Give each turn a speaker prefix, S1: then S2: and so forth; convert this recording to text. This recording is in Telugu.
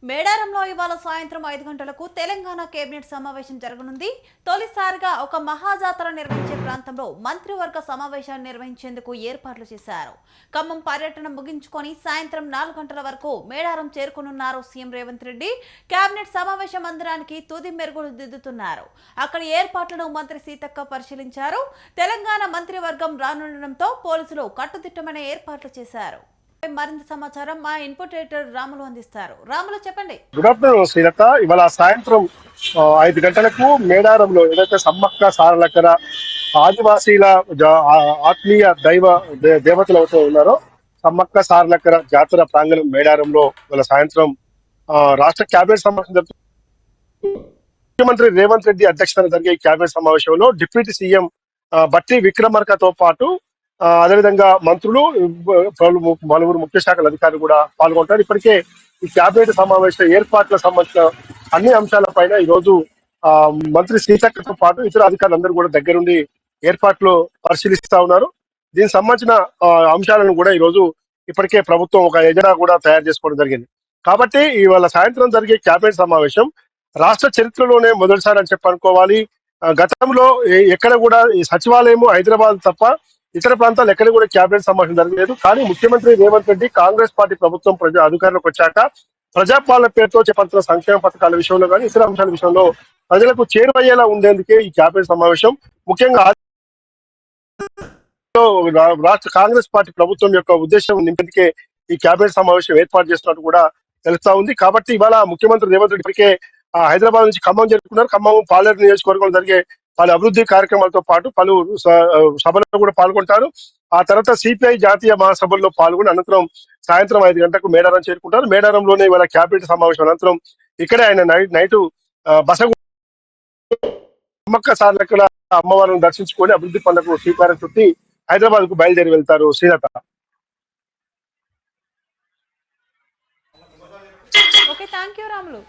S1: మేడారంలో ఇవాళ సాయంత్రం 5 గంటలకు తెలంగాణ కేబినెట్ సమావేశం జరగనుంది. తొలిసారిగా ఒక మహాజాతర నిర్వహించే ప్రాంతంలో మంత్రివర్గ సమావేశాన్ని నిర్వహించేందుకు ఏర్పాట్లు చేశారు. ఖమ్మం పర్యటన ముగించుకొని సాయంత్రం 4 గంటల వరకు మేడారం చేరుకునున్నారు సీఎం రేవంత్ రెడ్డి. కేబినెట్ సమావేశ మందిరానికి తుది మెరుగులు దిద్దుతున్నారు. అక్కడి ఏర్పాట్లను మంత్రి సీతక్క పరిశీలించారు. తెలంగాణ మంత్రివర్గం రానుండడంతో పోలీసులు కట్టుదిట్టమైన ఏర్పాట్లు చేశారు. మరింత సమాచారం మా ఇన్పుట్ ఎడిటర్ రాములు అందిస్తారు. రాములు చెప్పండి.
S2: Good afternoon Srilatha. ఇవాళ సాయంత్రం 5 గంటలకు మేడారంలో ఏదైతే సమ్మక్క సారలక్కర ఆదివాసీల ఆత్మీయ దేవతలు అవుతూ ఉన్నారో సమ్మక్క సారలక్కర జాతర ప్రాంగణం మేడారంలో ఇవాళ సాయంత్రం రాష్ట్ర కేబినెట్ సమావేశం జరుగుతుంది. ముఖ్యమంత్రి రేవంత్ రెడ్డి అధ్యక్షతన జరిగే ఈ కేబినెట్ సమావేశంలో డిప్యూటీ సీఎం బట్టి విక్రమార్కతో పాటు అదేవిధంగా మంత్రులు పలువురు ముఖ్య శాఖల అధికారులు కూడా పాల్గొంటారు. ఇప్పటికే ఈ కేబినెట్ సమావేశ ఏర్పాట్లకు సంబంధించిన అన్ని అంశాలపైన ఈ రోజు మంత్రి సీతక్కతో పాటు ఇతర అధికారులందరూ కూడా దగ్గరుండి ఏర్పాట్లు పరిశీలిస్తా ఉన్నారు. దీనికి సంబంధించిన అంశాలను కూడా ఈ రోజు ఇప్పటికే ప్రభుత్వం ఒక ఎజెండా కూడా తయారు చేసుకోవడం జరిగింది. కాబట్టి ఇవాళ సాయంత్రం జరిగే కేబినెట్ సమావేశం రాష్ట్ర చరిత్రలోనే మొదటిసారి అని చెప్పనుకోవాలి. గతంలో ఎక్కడ కూడా ఈ సచివాలయం హైదరాబాద్ తప్ప ఇతర ప్రాంతాలు ఎక్కడ కూడా కేబినెట్ సమావేశం జరగలేదు. కానీ ముఖ్యమంత్రి రేవంత్ రెడ్డి కాంగ్రెస్ పార్టీ ప్రభుత్వం అధికారంలోకి వచ్చాక ప్రజాపాలన పేరుతో చేపడుతున్న సంక్షేమ పథకాల విషయంలో కానీ ఇతర అంశాల విషయంలో ప్రజలకు చేరువయ్యేలా ఉండేందుకే ఈ కేబినెట్ సమావేశం. ముఖ్యంగా రాష్ట్ర కాంగ్రెస్ పార్టీ ప్రభుత్వం యొక్క ఉద్దేశం నింపేందుకే ఈ కేబినెట్ సమావేశం ఏర్పాటు చేస్తున్నట్టు కూడా తెలుస్తా ఉంది. కాబట్టి ఇవాళ ముఖ్యమంత్రి రేవంత్ రెడ్డి ఇప్పటికే హైదరాబాద్ నుంచి ఖమ్మం జరుపుకున్నారు. ఖమ్మం పాలేరు నియోజకవర్గంలో జరిగే పలు అభివృద్ధి కార్యక్రమాలతో పాటు పలు సభల్లో కూడా పాల్గొంటారు. ఆ తర్వాత సిపిఐ జాతీయ మహాసభల్లో పాల్గొని అనంతరం సాయంత్రం 5 గంటలకు మేడారం చేరుకుంటారు. మేడారంలోనే ఇవాళ కేబినెట్ సమావేశం అనంతరం ఇక్కడే ఆయన నైట్ బస సమ్మక్క సారలక్కల అమ్మవారిని దర్శించుకొని అభివృద్ధి పనులకు శ్రీకారం చుట్టి హైదరాబాద్ కు బయలుదేరి వెళ్తారు Srilatha.
S1: Okay, thank you Ramulu.